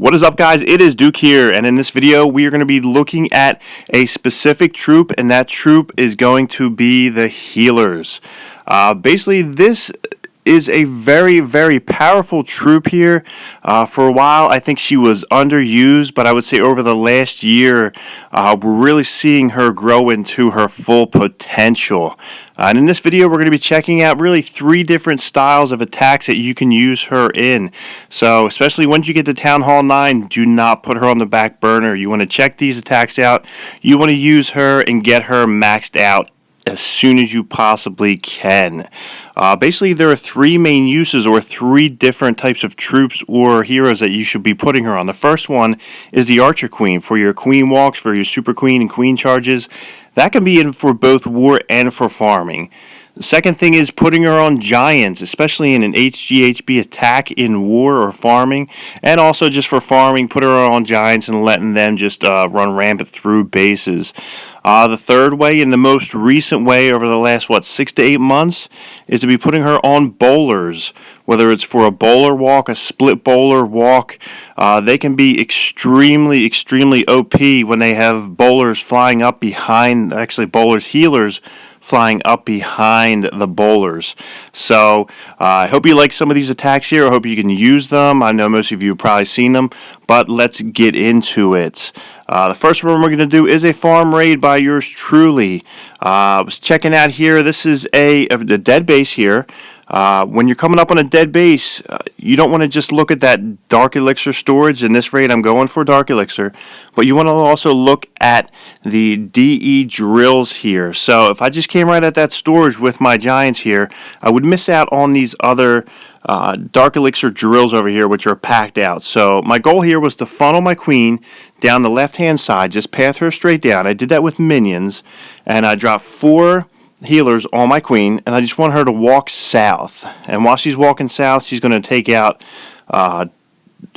What is up, guys? It is Duke here, and in this video we are going to be looking at a specific troop, and that troop is going to be the healers. Basically, this is a very, very powerful troop here. For a while, I think she was underused, but I would say over the last year, we're really seeing her grow into her full potential. And in this video, we're going to be checking out really 3 different styles of attacks that you can use her in. So, especially once you get to Town Hall 9, do not put her on the back burner. You want to check these attacks out. You want to use her and get her maxed out as soon as you possibly can. Basically, there are 3 main uses or 3 different types of troops or heroes that you should be putting her on. The first one is the Archer Queen for your Queen walks, for your Super Queen and Queen charges. That can be in for both war and for farming. The second thing is putting her on Giants, especially in an HGHB attack in war or farming, and also just for farming, put her on Giants and letting them just run rampant through bases. The third way, and the most recent way over the last, 6 to 8 months, is to be putting her on bowlers. Whether it's for a bowler walk, a split bowler walk, they can be extremely, extremely OP when they have bowlers flying up behind, actually bowlers, healers, flying up behind the bowlers. So I hope you like some of these attacks here. I hope you can use them. I know most of you have probably seen them, but let's get into it. The first one we're going to do is a farm raid by yours truly. I was checking out here. This is a dead base here. When you're coming up on a dead base, you don't want to just look at that Dark Elixir storage. In this raid, I'm going for Dark Elixir. But you want to also look at the DE drills here. So if I just came right at that storage with my Giants here, I would miss out on these other Dark Elixir drills over here, which are packed out. So my goal here was to funnel my Queen down the left-hand side, just path her straight down. I did that with minions, and I dropped 4 healers on my Queen, and I just want her to walk south. And while she's walking south, she's going to take out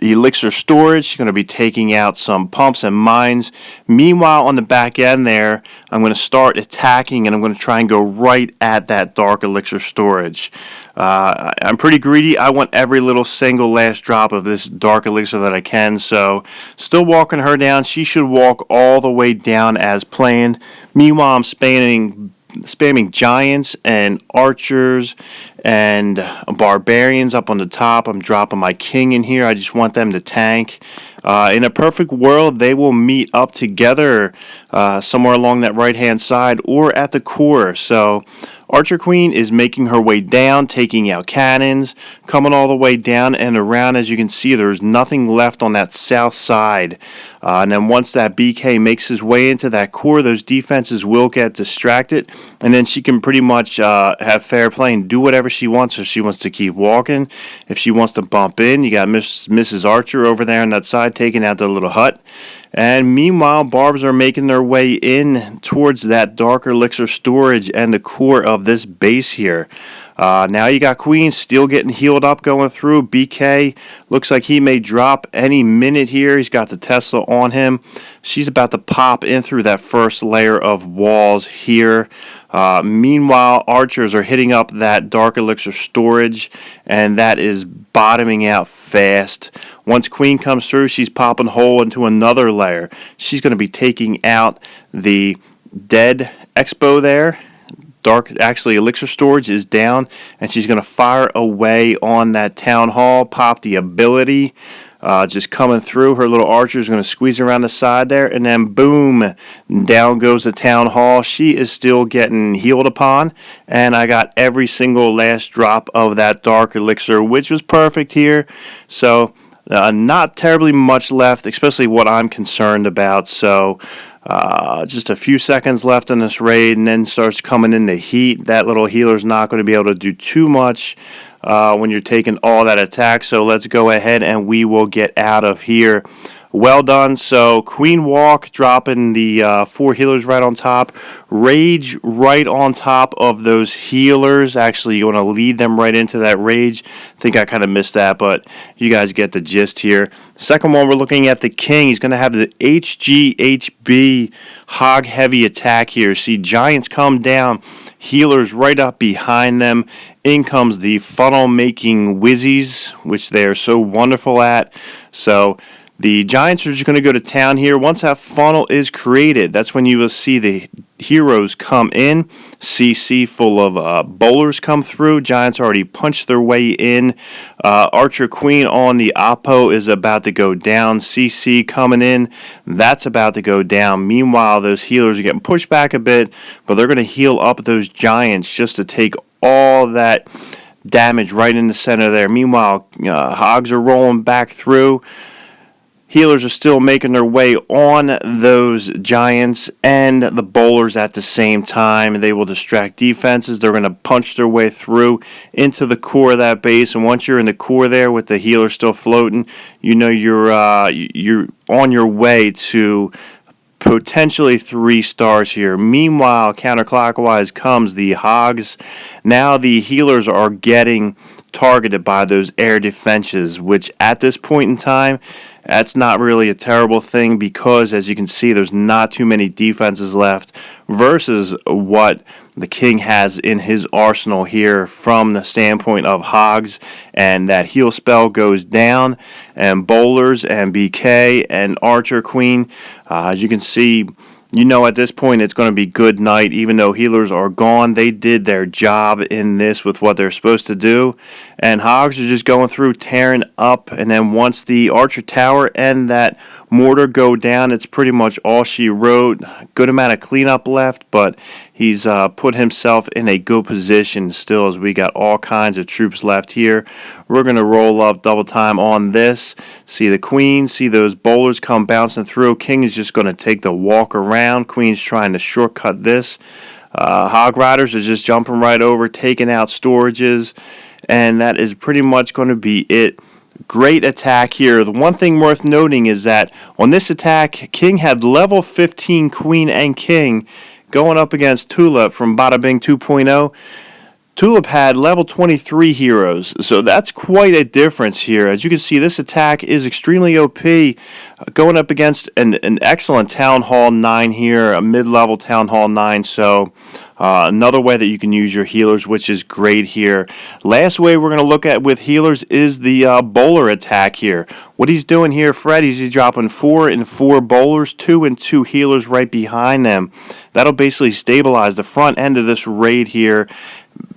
elixir storage. She's going to be taking out some pumps and mines. Meanwhile, on the back end there, I'm going to start attacking, and I'm going to try and go right at that Dark Elixir storage. I'm pretty greedy. I want every little single last drop of this Dark Elixir that I can, so still walking her down. She should walk all the way down as planned. Meanwhile, I'm spamming Giants and Archers and Barbarians up on the top. I'm dropping my King in here. I just want them to tank. In a perfect world, they will meet up together somewhere along that right-hand side or at the core. So Archer Queen is making her way down, taking out cannons, coming all the way down and around. As you can see, there's nothing left on that south side. And then once that BK makes his way into that core, those defenses will get distracted, and then she can pretty much have fair play and do whatever she wants. If she wants to keep walking, if she wants to bump in, you got Mrs. Archer over there on that side taking out the little hut. And meanwhile, Barbs are making their way in towards that Dark Elixir storage and the core of this base here. Now you got Queen still getting healed up going through. BK looks like he may drop any minute here. He's got the Tesla on him. She's about to pop in through that first layer of walls here. Meanwhile, Archers are hitting up that Dark Elixir storage, and that is bottoming out fast. Once Queen comes through, she's popping hole into another layer. She's going to be taking out the dead Expo there. Actually, Elixir storage is down, and she's going to fire away on that Town Hall, pop the ability, just coming through. Her little Archer is going to squeeze around the side there, and then boom, down goes the Town Hall. She is still getting healed upon, and I got every single last drop of that Dark Elixir, which was perfect here. So not terribly much left, especially what I'm concerned about. So just a few seconds left in this raid, and then starts coming in the heat. That little healer's not going to be able to do too much when you're taking all that attack. So let's go ahead and we will get out of here. Well done. So Queen walk, dropping the 4 healers right on top. Rage right on top of those healers. Actually, you want to lead them right into that rage. I think I kind of missed that, but you guys get the gist here. Second one, we're looking at the King. He's going to have the HGHB hog heavy attack here. See, Giants come down, healers right up behind them. In comes the funnel making whizzies, which they are so wonderful at. So The Giants are just going to go to town here. Once that funnel is created, that's when you will see the heroes come in. CC full of bowlers come through. Giants already punched their way in. Archer Queen on the Oppo is about to go down. CC coming in. That's about to go down. Meanwhile, those healers are getting pushed back a bit, but they're going to heal up those Giants just to take all that damage right in the center there. Meanwhile, Hogs are rolling back through. Healers are still making their way on those Giants and the bowlers at the same time. They will distract defenses. They're going to punch their way through into the core of that base. And once you're in the core there with the healer still floating, you know you're on your way to potentially 3 stars here. Meanwhile, counterclockwise comes the Hogs. Now the healers are getting targeted by those air defenses, which at this point in time, that's not really a terrible thing because, as you can see, there's not too many defenses left versus what the King has in his arsenal here from the standpoint of Hogs. And that heal spell goes down, and bowlers and BK and Archer Queen, as you can see, you know at this point it's going to be good night. Even though healers are gone, they did their job in this with what they're supposed to do. And Hogs are just going through, tearing up. And then once the Archer Tower and that mortar go down, it's pretty much all she wrote. Good amount of cleanup left, but he's put himself in a good position still, as we got all kinds of troops left here. We're going to roll up double time on this. See the Queen, see those bowlers come bouncing through. King is just going to take the walk around. Queen's trying to shortcut this. Hog Riders are just jumping right over, taking out storages, and that is pretty much going to be it. Great attack here. The one thing worth noting is that on this attack, King had level 15 Queen and King going up against Tulip from Bada Bing 2.0. Tulip had level 23 heroes, so that's quite a difference here. As you can see, this attack is extremely OP, going up against an excellent Town Hall 9 here, a mid-level Town Hall 9, so another way that you can use your healers, which is great here. Last way we're going to look at with healers is the bowler attack here. What he's doing here, Fred, is he's dropping 4 and 4 bowlers, 2 and 2 healers right behind them. That'll basically stabilize the front end of this raid here.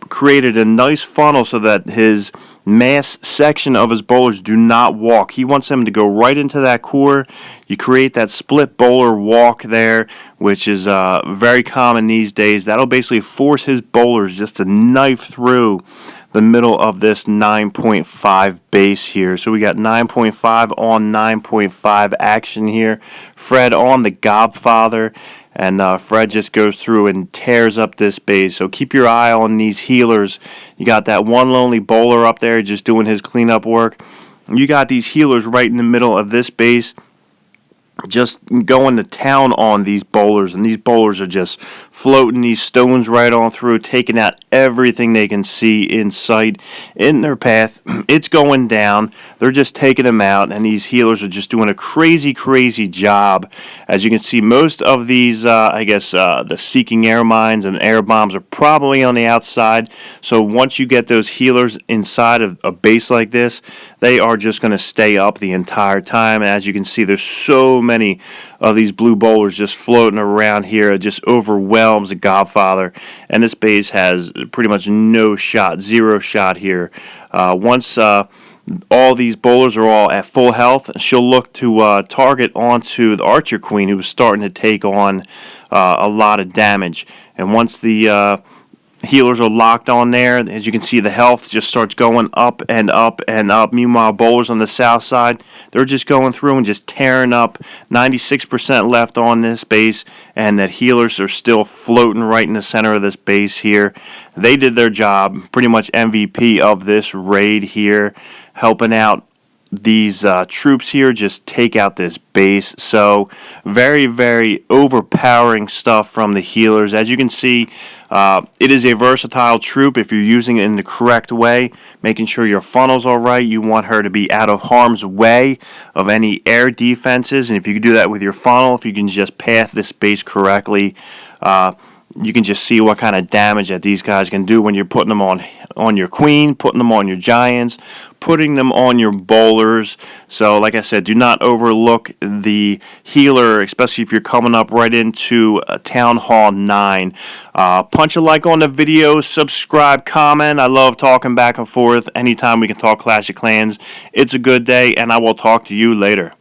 Created a nice funnel so that his mass section of his bowlers do not walk. He wants them to go right into that core. You create that split bowler walk there, which is very common these days. That'll basically force his bowlers just to knife through the middle of this 9.5 base here. So we got 9.5 on 9.5 action here. Fred on the Godfather. And Fred just goes through and tears up this base. So keep your eye on these healers. You got that one lonely bowler up there just doing his cleanup work. You got these healers right in the middle of this base, just going to town on these bowlers, and these bowlers are just floating these stones right on through, taking out everything they can see in sight in their path. It's going down. They're just taking them out, and these healers are just doing a crazy job. As you can see, most of these, the Seeking Air Mines and air bombs are probably on the outside, so once you get those healers inside of a base like this, they are just going to stay up the entire time. And as you can see, there's so many of these blue bowlers just floating around here. It just overwhelms the Godfather. And this base has pretty much no shot, 0 shot here. Once all these bowlers are all at full health, she'll look to target onto the Archer Queen, who is starting to take on a lot of damage. And once the healers are locked on there, as you can see, the health just starts going up and up and up. Meanwhile, bowlers on the south side, they're just going through and just tearing up. 96% left on this base, and that healers are still floating right in the center of this base here. They did their job. Pretty much MVP of this raid here, helping out these troops here just take out this base. So very overpowering stuff from the healers. As you can see, it is a versatile troop if you're using it in the correct way, making sure your funnel's all right. You want her to be out of harm's way of any air defenses, and if you can do that with your funnel, if you can just path this base correctly, you can just see what kind of damage that these guys can do when you're putting them on your queen, putting them on your giants, putting them on your bowlers. So like I said, do not overlook the healer, especially if you're coming up right into Town Hall 9. Punch a like on the video, subscribe, comment. I love talking back and forth. Anytime we can talk Clash of Clans, it's a good day, and I will talk to you later.